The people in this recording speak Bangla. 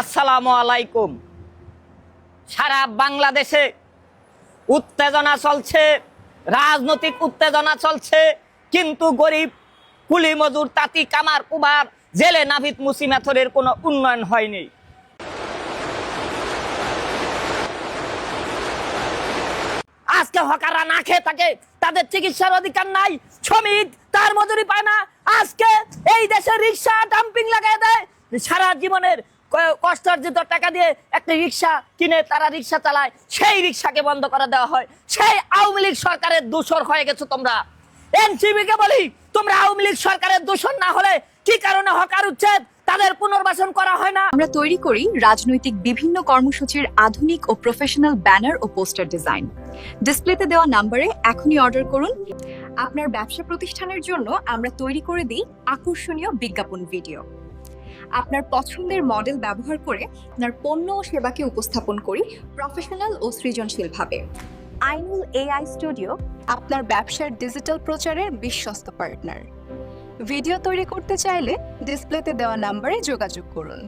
আসসালামু আলাইকুম। সারা বাংলাদেশে উত্তেজনা চলছে, রাজনৈতিক উত্তেজনা চলছে, কিন্তু গরিব কুলি মজুর তাঁতি কামার কুমার জেলে নাভিদ মুসিমেথরের কোনো উন্নয়ন হয়নি। আজকে হকাররা না খেয়ে থাকে, তাদের চিকিৎসার অধিকার নাই, শ্রমিক তার মজুরি পায় না। আজকে এই দেশে রিক্সা ডাম্পিং লাগাই দেয়, সারা জীবনের কষ্টার্জিত টাকা দিয়ে একটা রিক্সা কিনে তারা রিক্সা চালায়, সেই রিক্সাকে বন্ধ করে দেওয়া হয়। সেই আওয়ামী লীগ সরকারের দূষর হয়ে গেছো তোমরা। এনসিপিকে বলি, তোমরা আওয়ামী লীগ সরকারের দূষণ না হলে কি কারণে হকার উচ্ছেদ তাদের পুনর্বাসন করা হয় না? আমরা তৈরি করি রাজনৈতিক বিভিন্ন কর্মসূচির আধুনিক ও প্রফেশনাল ব্যানার ও পোস্টার ডিজাইন। ডিসপ্লেতে দেওয়া নম্বরে এখনই অর্ডার করুন। আপনার ব্যবসা প্রতিষ্ঠানের জন্য আমরা তৈরি করে দিই আকর্ষণীয় বিজ্ঞাপন ভিডিও। আপনার পছন্দের মডেল ব্যবহার করে আপনার পণ্য ও সেবাকে উপস্থাপন করি প্রফেশনাল ও সৃজনশীলভাবে। আইনুল এআই স্টুডিও আপনার ব্যবসার ডিজিটাল প্রচারের বিশ্বস্ত পার্টনার। ভিডিও তৈরি করতে চাইলে ডিসপ্লেতে দেওয়া নম্বরে যোগাযোগ করুন।